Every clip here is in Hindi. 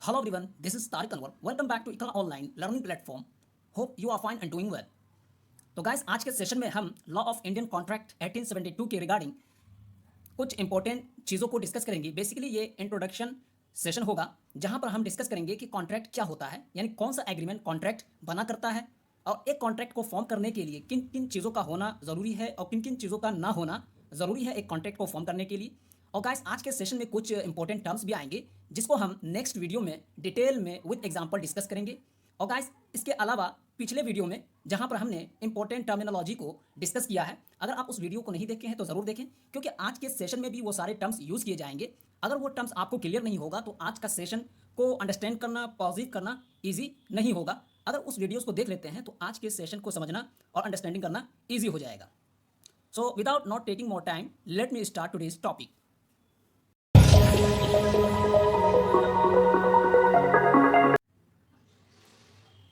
Hello everyone, this is Tariq Anwar. Welcome back to Ikra Online Learning Platform. Hope you are fine and doing well. तो गाइस आज के सेशन में हम लॉ ऑफ इंडियन कॉन्ट्रैक्ट 1872 के रिगार्डिंग कुछ इंपॉर्टेंट चीज़ों को डिस्कस करेंगे। बेसिकली ये इंट्रोडक्शन सेशन होगा जहां पर हम डिस्कस करेंगे कि कॉन्ट्रैक्ट क्या होता है, यानी कौन सा एग्रीमेंट कॉन्ट्रैक्ट बना करता है और एक कॉन्ट्रैक्ट को फॉर्म करने के लिए किन किन चीज़ों का होना ज़रूरी है और किन किन चीज़ों का ना होना ज़रूरी है एक कॉन्ट्रैक्ट को फॉर्म करने के लिए। और गाइस आज के सेशन में कुछ इंपॉर्टेंट टर्म्स भी आएंगे जिसको हम नेक्स्ट वीडियो में डिटेल में विद एग्जांपल डिस्कस करेंगे। और गाइस इसके अलावा पिछले वीडियो में जहां पर हमने इंपॉर्टेंट टर्मिनोलॉजी को डिस्कस किया है, अगर आप उस वीडियो को नहीं देखे हैं तो ज़रूर देखें, क्योंकि आज के सेशन में भी वो सारे टर्म्स यूज़ किए जाएंगे। अगर वो टर्म्स आपको क्लियर नहीं होगा तो आज का सेशन को अंडरस्टैंड करना, पॉजिटिव करना ईजी नहीं होगा। अगर उस वीडियोज़ को देख लेते हैं तो आज के सेशन को समझना और अंडरस्टैंडिंग करना ईजी हो जाएगा। So without not taking more time, let me start today's topic.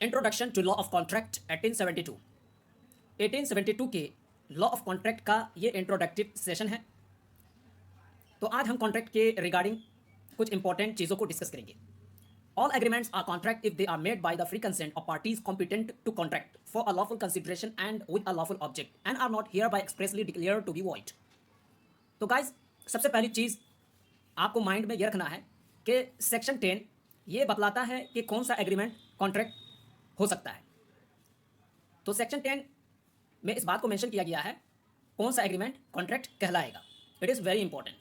Introduction to law of contract 1872। 1872 के लॉ ऑफ कॉन्ट्रैक्ट का ये इंट्रोडक्टिव सेशन है। तो आज हम कॉन्ट्रैक्ट के रिगार्डिंग कुछ इंपॉर्टेंट चीज़ों को डिस्कस करेंगे। All agreements are contract if they are made by the free consent of parties competent to contract for a lawful consideration and with a lawful object and are not hereby expressly declared to be void. तो गाइज सबसे पहली चीज़ आपको माइंड में ये रखना है कि सेक्शन 10 ये बतलाता है कि कौन सा एग्रीमेंट कॉन्ट्रैक्ट हो सकता है। तो सेक्शन 10 में इस बात को मेंशन किया गया है कौन सा एग्रीमेंट कॉन्ट्रैक्ट कहलाएगा। It is very important.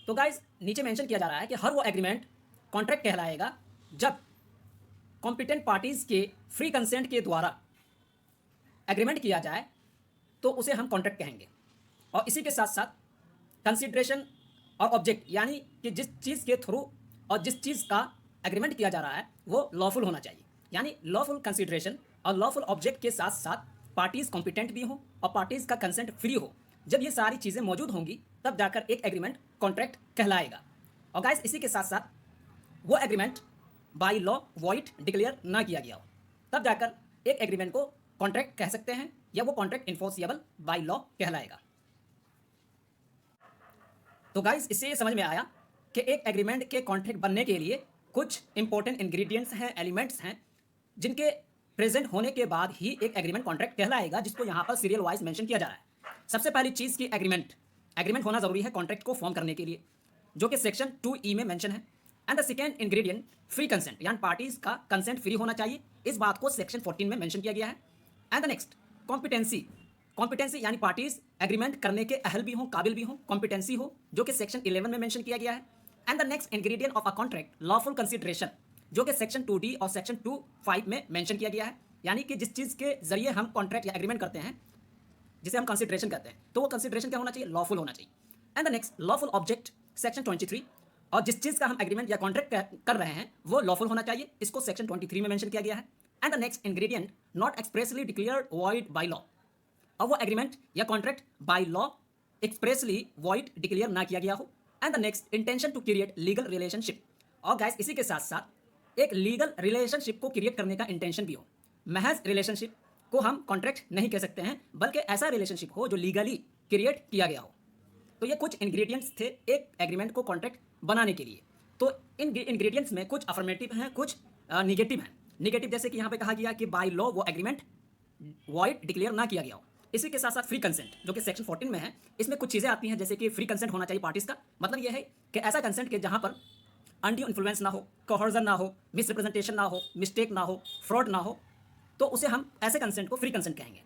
तो गाइज नीचे मेंशन किया जा रहा है कि हर वो एग्रीमेंट कॉन्ट्रैक्ट कहलाएगा जब कॉम्पिटेंट पार्टीज के फ्री कंसेंट के द्वारा एग्रीमेंट किया जाए तो उसे हम कॉन्ट्रैक्ट कहेंगे। और इसी के साथ साथ कंसिडरेशन और ऑब्जेक्ट, यानी कि जिस चीज़ के थ्रू और जिस चीज़ का एग्रीमेंट किया जा रहा है वो लॉफुल होना चाहिए, यानी लॉफुल कंसिडरेशन और लॉफुल ऑब्जेक्ट के साथ साथ पार्टीज कॉम्पिटेंट भी हो और पार्टीज का कंसेंट फ्री हो। जब ये सारी चीज़ें मौजूद होंगी तब जाकर एक एग्रीमेंट कॉन्ट्रैक्ट कहलाएगा। और गाइस इसी के साथ साथ वो agreement by law void declare ना किया गया हो तब जाकर एक एग्रीमेंट को कॉन्ट्रैक्ट कह सकते हैं या वो कॉन्ट्रैक्ट इन्फोर्सिएबल बाय लॉ कहलाएगा। तो गाइस इससे ये समझ में आया कि एक एग्रीमेंट के कॉन्ट्रैक्ट बनने के लिए कुछ इंपॉर्टेंट इंग्रेडिएंट्स हैं, एलिमेंट्स हैं, जिनके प्रेजेंट होने के बाद ही एक एग्रीमेंट कॉन्ट्रैक्ट कहलाएगा, जिसको यहाँ पर सीरियल वाइज मेंशन किया जा रहा है। सबसे पहली चीज़ की एग्रीमेंट होना जरूरी है कॉन्ट्रैक्ट को फॉर्म करने के लिए, जो कि सेक्शन 2E में मेंशन है। And the second ingredient free consent, यानी पार्टीज का कंसेंट फ्री होना चाहिए। इस बात को सेक्शन 14 में मेंशन किया गया है। एंड द नेक्स्ट कॉम्पिटेंसी, यानी पार्टीज एग्रीमेंट करने के अहल भी हों, काबिल भी हों, कॉम्पिटेंसी हो, जो कि सेक्शन 11 में मेंशन किया गया है। And the next ingredient of a contract lawful consideration, जो कि सेक्शन 2D और सेक्शन 25 में मेंशन किया गया है, यानी कि जिस चीज़ के जरिए हम कॉन्ट्रैक्ट या एग्रीमेंट करते हैं जिसे हम कंसिडरेशन कहते हैं, तो वो कंसिडरेशन क्या होना चाहिए, लॉफुल होना चाहिए। And the next lawful object section 23, और जिस चीज़ का हम एग्रीमेंट या कॉन्ट्रैक्ट कर रहे हैं वो लॉफुल होना चाहिए, इसको सेक्शन 23 में मेंशन किया गया है। And the next ingredient not expressly declared void by law, और वो एग्रीमेंट या contract by law expressly void declare ना किया गया हो। And the next intention to create legal relationship, और गाइस इसी के साथ साथ एक लीगल रिलेशनशिप को क्रिएट करने का इंटेंशन भी हो। महज रिलेशनशिप को हम कॉन्ट्रैक्ट नहीं कह सकते हैं, बल्कि ऐसा रिलेशनशिप हो जो लीगली क्रिएट किया गया हो। तो ये कुछ इंग्रेडिएंट्स थे एक एग्रीमेंट को कॉन्ट्रैक्ट बनाने के लिए। तो इन इंग्रेडिएंट्स में कुछ अफर्मेटिव हैं, कुछ निगेटिव हैं। निगेटिव जैसे कि यहाँ पे कहा गया कि बाय लॉ वो एग्रीमेंट वॉइड डिक्लेयर ना किया गया हो। इसी के साथ साथ फ्री कंसेंट, जो कि सेक्शन 14 में है, इसमें कुछ चीज़ें आती हैं जैसे कि फ्री कंसेंट होना चाहिए पार्टीज का। मतलब यह है कि ऐसा कंसेंट के जहाँ पर अनड्यू इन्फ्लुएंस ना हो, कोहर्जन ना हो, मिसरिप्रेजेंटेशन ना हो, मिस्टेक ना हो, फ्रॉड ना हो, तो उसे हम ऐसे कंसेंट को फ्री कंसेंट कहेंगे।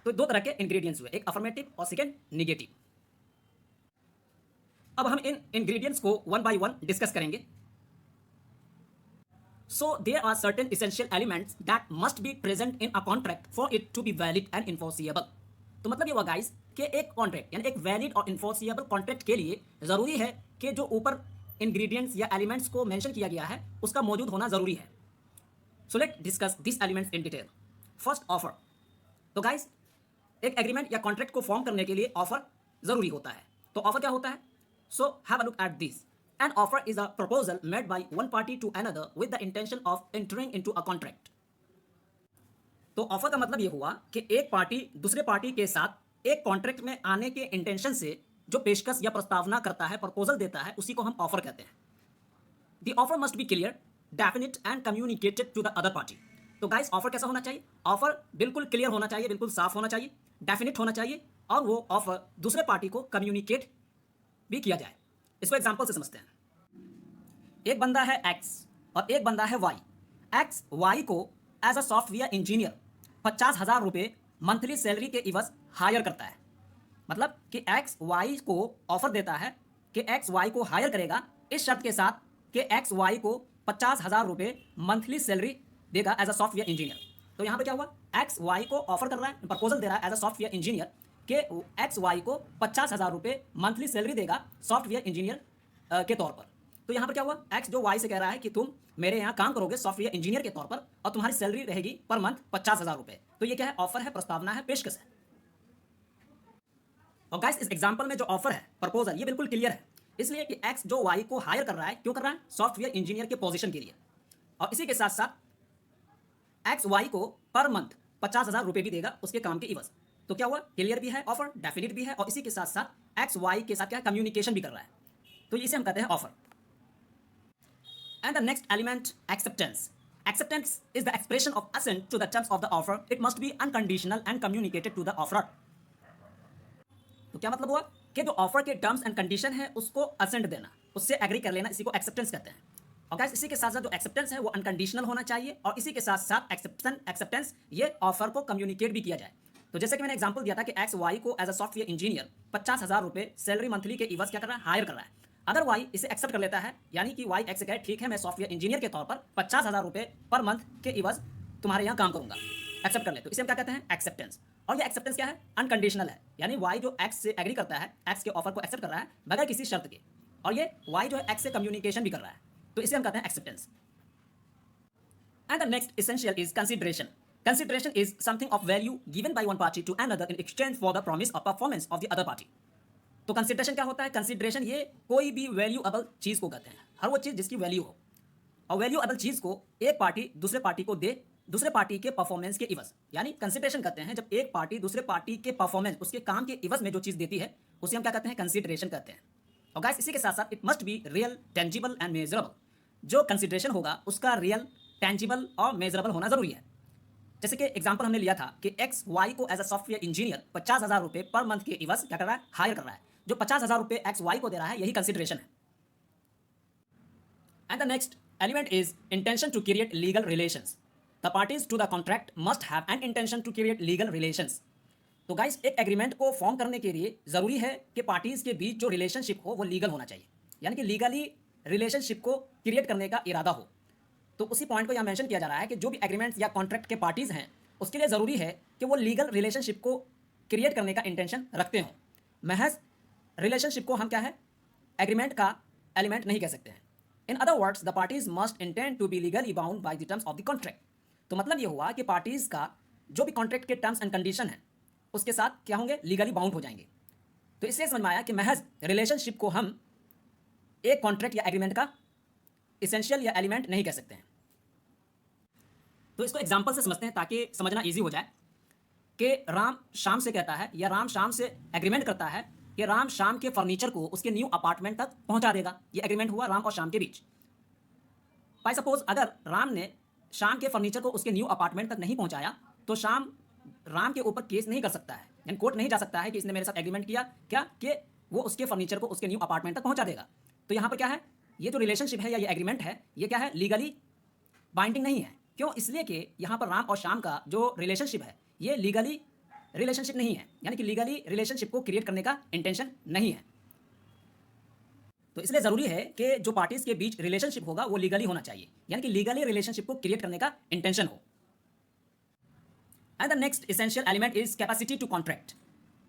तो दो तरह के इंग्रेडिएंट्स हुए, एक अफर्मेटिव और सेकेंड निगेटिव। अब हम इन इंग्रेडिएंट्स को वन बाय वन डिस्कस करेंगे। So there are certain essential elements that must be present in a contract for it to be valid and enforceable. तो मतलब ये हुआ गाइस कि एक कॉन्ट्रैक्ट यानी एक वैलिड और इन्फोर्सिएबल कॉन्ट्रैक्ट के लिए ज़रूरी है कि जो ऊपर इंग्रेडिएंट्स या एलिमेंट्स को मेंशन किया गया है उसका मौजूद होना ज़रूरी है। So let discuss this elements in detail. First offer. तो गाइस एक एग्रीमेंट या कॉन्ट्रैक्ट को फॉर्म करने के लिए ऑफर ज़रूरी होता है। तो ऑफर क्या होता है? So have a look at this. An offer is a proposal made by one party to another with the intention of entering into a contract. तो ऑफर का मतलब ये हुआ कि एक पार्टी दूसरे पार्टी के साथ एक कॉन्ट्रैक्ट में आने के इंटेंशन से जो पेशकश या प्रस्तावना करता है, प्रपोजल देता है, उसी को हम ऑफर कहते हैं। The offer must be clear, definite and communicated to the other party. तो गाइस ऑफर कैसा होना चाहिए? ऑफर बिल्कुल क्लियर होना चाहिए, बिल्कुल साफ होना चाहिए, डेफिनिट होना चाहिए, और वो ऑफर दूसरे पार्टी को कम्युनिकेट भी किया जाए। इसको एग्जांपल से समझते हैं। एक बंदा है एक्स और एक बंदा है वाई। एक्स वाई को एज अ सॉफ्टवेयर इंजीनियर 50,000 रुपये मंथली सैलरी के इवज हायर करता है। मतलब कि एक्स वाई को ऑफर देता है कि एक्स वाई को हायर करेगा इस शर्त के साथ कि एक्स वाई को 50,000 रुपये मंथली सैलरी देगा एज अ सॉफ्टवेयर इंजीनियर। तो यहाँ पे क्या हुआ? एक्स वाई को ऑफर कर रहा है, प्रपोजल दे रहा है एज अ सॉफ्टवेयर इंजीनियर कि एक्स वाई को 50,000 रुपये मंथली सैलरी देगा सॉफ्टवेयर इंजीनियर के तौर पर। तो यहाँ पर क्या हुआ? एक्स जो वाई से कह रहा है कि तुम मेरे यहाँ काम करोगे सॉफ्टवेयर इंजीनियर के तौर पर और तुम्हारी सैलरी रहेगी पर मंथ 50,000 रुपये। तो ये क्या है? ऑफर है, प्रस्तावना है, पेशकश है। और गाइस इस एग्जांपल में जो ऑफर है, प्रपोजल, ये बिल्कुल क्लियर है, इसलिए कि एक्स जो वाई को हायर कर रहा है, क्यों कर रहा है? सॉफ्टवेयर इंजीनियर के पोजीशन के लिए। और इसी के साथ साथ एक्स वाई को पर मंथ 50,000 रुपये भी देगा उसके काम के इवज। तो क्या हुआ? क्लियर भी है ऑफर, डेफिनिट भी है, और इसी के साथ साथ एक्स वाई के साथ क्या कम्युनिकेशन भी कर रहा है। तो इसे हम कहते हैं offer. And the next element, acceptance. Acceptance is the expression of assent to the terms of the offer. It must be unconditional and communicated to the offerer. तो क्या मतलब हुआ कि जो ऑफर के टर्म्स एंड कंडीशन है उसको असेंट देना, उससे एग्री कर लेना, इसी को एक्सेप्टेंस कहते हैं। और गाइस इसी के साथ साथ जो एक्सेप्टेंस है वो अनकंडीशनल होना चाहिए, और इसी के साथ साथ एक्सेप्टेंस ये ऑफर को कम्युनिकेट भी किया जाए। तो जैसे कि मैंने एग्जांपल दिया था कि एक्स वाई को एज अ सॉफ्टवेयर इंजीनियर 50,000 रुपये सैलरी मंथली के इवज क्या कर रहा है? हायर कर रहा है। अगर वाई इसे एक्सेप्ट कर लेता है, यानी कि वाई एक्स से कहे ठीक है मैं सॉफ्टवेयर इंजीनियर के तौर पर 50,000 रुपये पर मंथ के इवज तुम्हारे यहाँ काम करूंगा, एक्सेप्ट कर ले, तो इसे हम क्या कहते हैं? एक्सेप्टेंस। और ये एक्सेप्टेंस क्या है? अनकंडीशनल है, यानी वाई जो एक्स से एग्री करता है, एक्स के ऑफर को एक्सेप्ट कर रहा है बगैर किसी शर्त के, और ये वाई जो है एक्स से कम्युनिकेशन भी कर रहा है, तो इसे हम कहते हैं acceptance. And the next essential is consideration. Consideration is something of value given by one party to another in exchange for the promise or performance of the other party. तो कंसिडरेशन क्या होता है? कंसिडरेशन ये कोई भी वैल्यूएबल चीज़ को कहते हैं, हर वो चीज़ जिसकी वैल्यू हो, और वैल्यूएबल चीज़ को एक पार्टी दूसरे पार्टी को दे दूसरे पार्टी के परफॉर्मेंस के इवज, यानी कंसिडरेशन कहते हैं जब एक पार्टी दूसरे पार्टी के परफॉर्मेंस, उसके काम के इवज में जो चीज़ देती है उसे हम क्या कहते हैं? कंसिडरेशन कहते हैं। और गाइस इसी के साथ साथ it must be real, tangible and measurable. जो कंसिडरेशन होगा उसका रियल, टेंजिबल और मेजरेबल होना जरूरी है। जैसे कि एग्जांपल हमने लिया था कि एक्स वाई को एज अ सॉफ्टवेयर इंजीनियर 50,000 रुपये पर मंथ के इवज क्या कर रहा है? हायर कर रहा है। जो 50,000 रुपये एक्स वाई को दे रहा है यही कंसिडरेशन है। And the next element is intention to create legal relations. The parties to the contract must have an intention to create legal relations. तो गाइस एक एग्रीमेंट को फॉर्म करने के लिए जरूरी है कि पार्टीज के बीच जो रिलेशनशिप हो वो लीगल होना चाहिए, यानी कि लीगली रिलेशनशिप को क्रिएट करने का इरादा हो। तो उसी पॉइंट को यहाँ मेंशन किया जा रहा है कि जो भी एग्रीमेंट्स या कॉन्ट्रैक्ट के पार्टीज हैं उसके लिए ज़रूरी है कि वो लीगल रिलेशनशिप को क्रिएट करने का इंटेंशन रखते हों। महज रिलेशनशिप को हम क्या है? एग्रीमेंट का एलिमेंट नहीं कह सकते हैं। In other words the parties must intend to be legally bound by the terms of the contract. तो मतलब ये हुआ कि पार्टीज का जो भी कॉन्ट्रैक्ट के टर्म्स एंड कंडीशन है उसके साथ क्या होंगे? लीगली बाउंड हो जाएंगे। तो इससे समझ में आया कि महज रिलेशनशिप को हम एक कॉन्ट्रैक्ट या एग्रीमेंट का इसेंशियल या एलिमेंट नहीं कह सकते हैं। तो इसको एग्जांपल से समझते हैं ताकि समझना इजी हो जाए कि राम शाम से कहता है या राम शाम से एग्रीमेंट करता है कि राम शाम के फर्नीचर को उसके न्यू अपार्टमेंट तक पहुंचा देगा। ये एग्रीमेंट हुआ राम और शाम के बीच। बाय सपोज अगर राम ने शाम के फर्नीचर को उसके न्यू अपार्टमेंट तक नहीं पहुंचाया तो शाम राम के ऊपर केस नहीं कर सकता है, यानी कोर्ट नहीं जा सकता है कि इसने मेरे साथ एग्रीमेंट किया क्या कि वो उसके फर्नीचर को उसके न्यू अपार्टमेंट तक पहुंचा देगा। तो यहाँ पर क्या है? ये जो रिलेशनशिप है या ये एग्रीमेंट है ये क्या है? लीगली बाइंडिंग नहीं है। क्यों? इसलिए कि यहाँ पर राम और शाम का जो रिलेशनशिप है ये लीगली रिलेशनशिप नहीं है, यानी कि लीगली रिलेशनशिप को क्रिएट करने का इंटेंशन नहीं है। तो इसलिए ज़रूरी है कि जो पार्टीज के बीच रिलेशनशिप होगा वो लीगली होना चाहिए, यानी कि लीगली रिलेशनशिप को क्रिएट करने का इंटेंशन हो। And the next essential element is capacity to contract.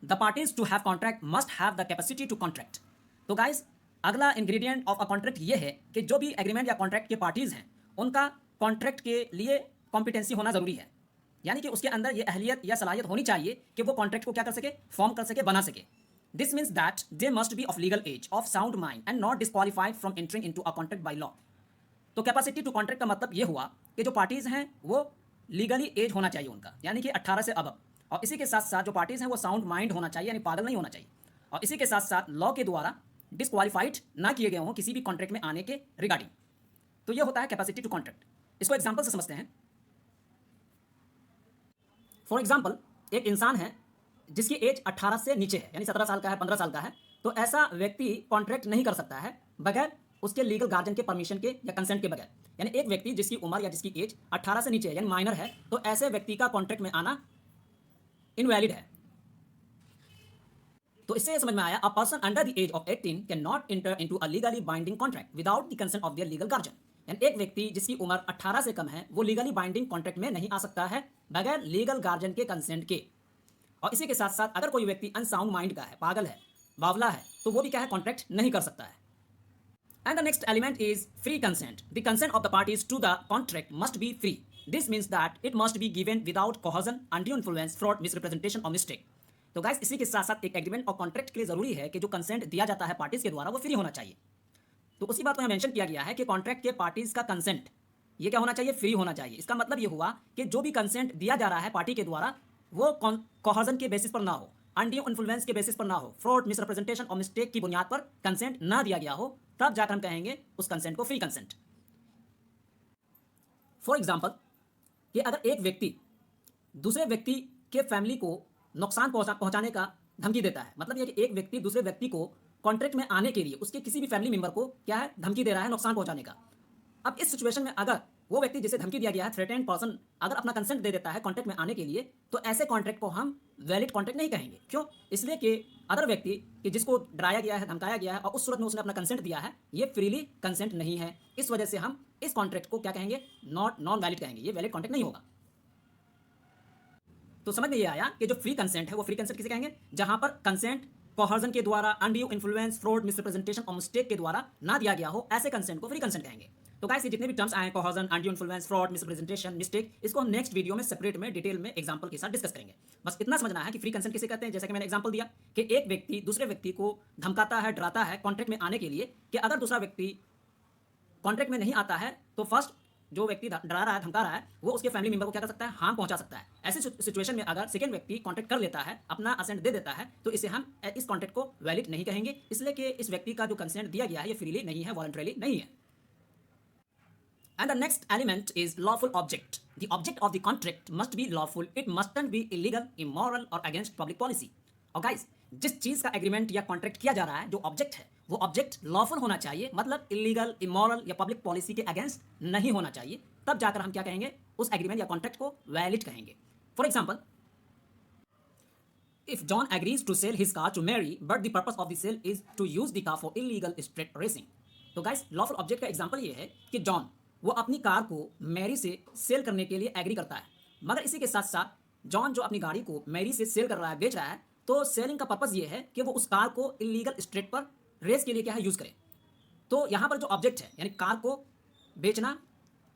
The parties to have contract must have the capacity to contract. तो गाइज अगला इंग्रेडिएंट ऑफ अ कॉन्ट्रैक्ट ये है कि जो भी एग्रीमेंट या कॉन्ट्रैक्ट के पार्टीज हैं उनका कॉन्ट्रैक्ट के लिए कॉम्पिटेंसी होना ज़रूरी है, यानी कि उसके अंदर ये अहलियत या सलाहियत होनी चाहिए कि वो कॉन्ट्रैक्ट को क्या कर सके? फॉर्म कर सके, बना सके। This means that they must be of legal age, of sound mind and not disqualified from entering into a contract by law. तो कैपेसिटी टू कॉन्ट्रैक्ट का मतलब ये हुआ कि जो पार्टीज हैं वो लीगली एज होना चाहिए उनका, यानी कि 18 से अब, और इसी के साथ साथ जो पार्टीज हैं वो साउंड माइंड होना चाहिए, यानी पागल नहीं होना चाहिए, और इसी के साथ साथ लॉ के द्वारा डिस्क्वालीफाइड ना किए गए हों किसी भी कॉन्ट्रैक्ट में आने के रिगार्डिंग। तो ये होता है कैपेसिटी टू कॉन्ट्रैक्ट। इसको एग्जाम्पल से समझते हैं। फॉर एग्जाम्पल, एक इंसान है जिसकी एज 18 से नीचे है, यानी 17 साल का है, 15 साल का है, तो ऐसा व्यक्ति कॉन्ट्रैक्ट नहीं कर सकता है बगैर उसके लीगल गार्जियन के परमिशन के या कंसेंट के बगैर। यानी एक व्यक्ति जिसकी उम्र या जिसकी एज 18 से नीचे है, यानी माइनर है, तो ऐसे व्यक्ति का कॉन्ट्रैक्ट में आना इनवैलिड है। तो इससे समझ में आया, a person under the age of 18 can not enter into a legally binding contract without the consent of their legal guardian. यानी एक व्यक्ति जिसकी उम्र 18 से कम है, वो लीगली बाइंडिंग कॉन्ट्रैक्ट में नहीं आ सकता है बगैर लीगल गार्जियन के कंसेंट के। और इसी के साथ साथ अगर कोई व्यक्ति अनसाउंड माइंड का है, पागल है, बावला है, तो वो भी क्या है, कॉन्ट्रैक्ट नहीं कर सकता है। And the next element is free consent. The consent of the parties to the contract must be free. This means that it must be given without coercion, undue influence, fraud, misrepresentation or mistake. तो गाइस, इसी के साथ साथ एक एग्रीमेंट और कॉन्ट्रैक्ट के लिए जरूरी है कि जो कंसेंट दिया जाता है पार्टीज के द्वारा वो फ्री होना चाहिए। तो उसी बात को यहाँ मेंशन किया गया है कि कॉन्ट्रैक्ट के पार्टीज का कंसेंट ये क्या होना चाहिए, फ्री होना चाहिए। इसका मतलब ये हुआ कि जो भी कंसेंट दिया जा रहा है पार्टी के द्वारा वो कोहर्जन के बेसिस पर ना हो, अनड्यू इन्फ्लुएंस के बेसिस पर ना हो, फ्रॉड, मिसरिप्रेजेंटेशन और मिस्टेक की बुनियाद पर कंसेंट ना दिया गया हो, तब जाकर हम कहेंगे उस कंसेंट को फ्री कंसेंट। फॉर एग्जाम्पल, कि अगर एक व्यक्ति दूसरे व्यक्ति के फैमिली को नुकसान पहुंचाने का धमकी देता है, मतलब ये कि एक व्यक्ति दूसरे व्यक्ति को कॉन्ट्रैक्ट में आने के लिए उसके किसी भी फैमिली मेंबर को क्या है, धमकी दे रहा है नुकसान पहुंचाने का। अब इस सिचुएशन में अगर वो व्यक्ति जिसे धमकी दिया गया है, थ्रेटेंड पर्सन, अगर अपना कंसेंट दे देता है कॉन्ट्रैक्ट में आने के लिए, तो ऐसे कॉन्ट्रैक्ट को हम वैलिड कॉन्ट्रैक्ट नहीं कहेंगे। क्यों? इसलिए कि अदर व्यक्ति कि जिसको डराया गया है, धमकाया गया है और उस सूरत में उसने अपना कंसेंट दिया है, ये फ्रीली कंसेंट नहीं है। इस वजह से हम इस कॉन्ट्रैक्ट को क्या कहेंगे, नॉन वैलिड कहेंगे, ये वैलिड कॉन्ट्रैक्ट नहीं होगा। तो समझ में ये आया कि जो फ्री कंसेंट है वो फ्री कंसेंट किसे कहेंगे, जहां पर कंसेंट कोहर्जन के द्वारा, अनड्यू इन्फ्लुएंस, फ्रॉड, मिसरिप्रेजेंटेशन और मिस्टेक के द्वारा ना दिया गया हो, ऐसे कंसेंट को फ्री कंसेंट कहेंगे। तो गाइस, ये जितने भी टर्म्स आए हैं, coercion, undue influence, fraud, misrepresentation, mistake, इसको हम नेक्स्ट वीडियो में सेपरेट में डिटेल में एग्जांपल के साथ डिस्कस करेंगे। बस इतना समझना है कि फ्री कंसेंट किसे कहते हैं। जैसे कि मैंने एग्जांपल दिया कि एक व्यक्ति दूसरे व्यक्ति को धमकाता है, डराता है कॉन्ट्रैक्ट में आने के लिए, कि अगर दूसरा व्यक्ति कॉन्ट्रैक्ट में नहीं आता है तो फर्स्ट जो व्यक्ति डरा रहा है, धमका रहा है, वो उसके फैमिली मेंबर को क्या कर सकता है, हार्म पहुंचा सकता है। ऐसे सिचुएशन में अगर सेकंड व्यक्ति कॉन्ट्रैक्ट कर लेता है, अपना असेंट दे देता है, तो इसे हम इस कॉन्ट्रैक्ट को वैलिड नहीं कहेंगे, इसलिए कि इस व्यक्ति का जो कंसेंट दिया गया है ये फ्रीली नहीं है, वॉलंटरीली नहीं है। And the next element is lawful object. The object of the contract must be lawful. It mustn't be illegal, immoral or against public policy. और गाइस, जिस चीज का एग्रीमेंट या कॉन्ट्रैक्ट किया जा रहा है, जो ऑब्जेक्ट है, वो ऑब्जेक्ट लॉफुल होना चाहिए, मतलब इलीगल, इमोरल या पब्लिक पॉलिसी के अगेंस्ट नहीं होना चाहिए। तब जाकर हम क्या कहेंगे, उस एग्रीमेंट या कॉन्ट्रैक्ट को वैलिड कहेंगे। For example, if John agrees to sell his car to Mary, but the purpose of the sale is to use the car for illegal street racing. तो गाइस, लॉफुल ऑब्जेक्ट का एग्जांपल ये है कि जॉन वो अपनी कार को मैरी से सेल करने के लिए एग्री करता है, मगर इसी के साथ साथ जॉन जो अपनी गाड़ी को मैरी से सेल कर रहा है, बेच रहा है, तो सेलिंग का पर्पस ये है कि वो उस कार को इलीगल स्ट्रीट पर रेस के लिए क्या है, यूज करे। तो यहाँ पर जो ऑब्जेक्ट है, यानी कार को बेचना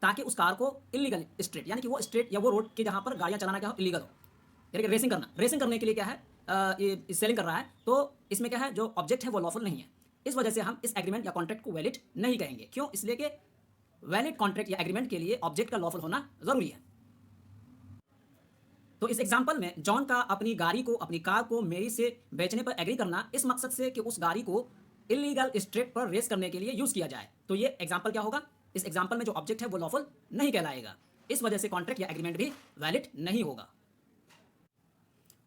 ताकि उस कार को इलीगल स्ट्रीट, यानी कि वो स्ट्रीट या वो रोड के जहाँ पर गाड़ियाँ चलाना क्या हो, इलीगल हो, यानी कि रेसिंग करना, रेसिंग करने के लिए क्या है, ये सेलिंग कर रहा है, तो इसमें क्या है, जो ऑब्जेक्ट है वो लॉफुल नहीं है। इस वजह से हम इस एग्रीमेंट या कॉन्ट्रैक्ट को वैलिड नहीं कहेंगे। क्यों? इसलिए कि वैलिड कॉन्ट्रैक्ट या एग्रीमेंट के लिए ऑब्जेक्ट का लॉफुल होना जरूरी है। तो इस एग्जांपल में जॉन का अपनी गाड़ी को, अपनी कार को मेरी से बेचने पर एग्री करना, इस मकसद से कि उस गाड़ी को इलीगल स्ट्रीट पर रेस करने के लिए यूज किया जाए। तो ये एग्जांपल क्या होगा, इस एग्जांपल में जो ऑब्जेक्ट है वो लॉफुल नहीं कहलाएगा। इस वजह से कॉन्ट्रैक्ट या एग्रीमेंट भी वैलिड नहीं होगा।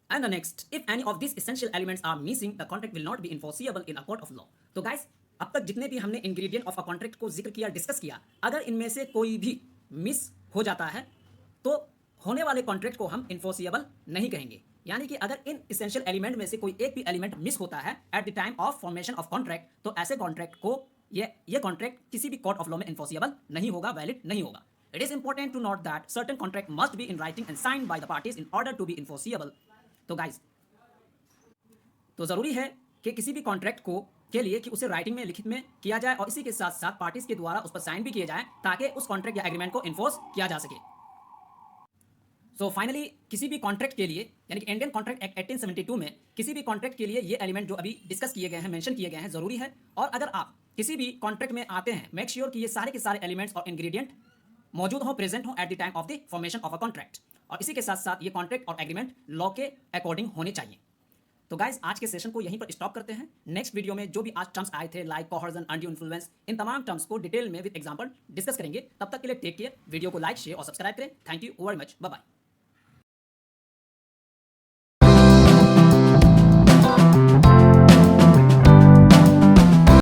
And the next, if any of these essential elements are missing, the contract will not be enforceable in a court of law. तो guys, अब तक जितने भी हमने इंग्रेडिएंट ऑफ अ कॉन्ट्रैक्ट को जिक्र किया, डिस्कस किया, अगर इनमें से कोई भी मिस हो जाता है तो होने वाले कॉन्ट्रैक्ट को हम इन्फोर्सिएबल नहीं कहेंगे। यानी कि अगर इन इसेंशियल एलिमेंट में से कोई एक भी एलिमेंट मिस होता है at the time of formation of contract, तो ऐसे कॉन्ट्रैक्ट को ये कॉन्ट्रैक्ट किसी भी कोर्ट ऑफ लॉ में इन्फोर्सिएबल नहीं होगा, वैलिड नहीं होगा। It is important to note that certain contract must be in writing and signed by the parties in order to be enforceable. तो गाइस, तो जरूरी है कि किसी भी कॉन्ट्रैक्ट को के लिए कि उसे राइटिंग में, लिखित में किया जाए और इसी के साथ साथ पार्टीज के द्वारा उस पर साइन भी किए जाए ताकि उस कॉन्ट्रैक्ट या एग्रीमेंट को इन्फोर्स किया जा सके। सो फाइनली, किसी भी कॉन्ट्रैक्ट के लिए, यानी कि इंडियन कॉन्ट्रैक्ट एक्ट 1872 में किसी भी कॉन्ट्रैक्ट के लिए ये एलिमेंट जो अभी डिस्कस किए गए हैं, मेंशन किए गए हैं, जरूरी है। और अगर आप किसी भी कॉन्ट्रैक्ट में आते हैं, मेक श्योर कि ये सारे के सारे एलिमेंट्स और इंग्रेडिएंट मौजूद हो, प्रेजेंट हो at the time of the formation of a contract. और इसी के साथ साथ ये कॉन्ट्रैक्ट और एग्रीमेंट लॉ के अकॉर्डिंग होने चाहिए। तो गाइज आज के सेशन को यहीं पर स्टॉप करते हैं। नेक्स्ट वीडियो में जो भी आज टर्म्स आए थे लाइक कोहर्जन, अनड्यू इन्फ्लुएंस, इन तमाम टर्म्स को डिटेल में विद एग्जांपल डिस्कस करेंगे। तब तक के लिए टेक केयर, वीडियो को लाइक शेयर और सब्सक्राइब करें। Thank you very much, bye bye.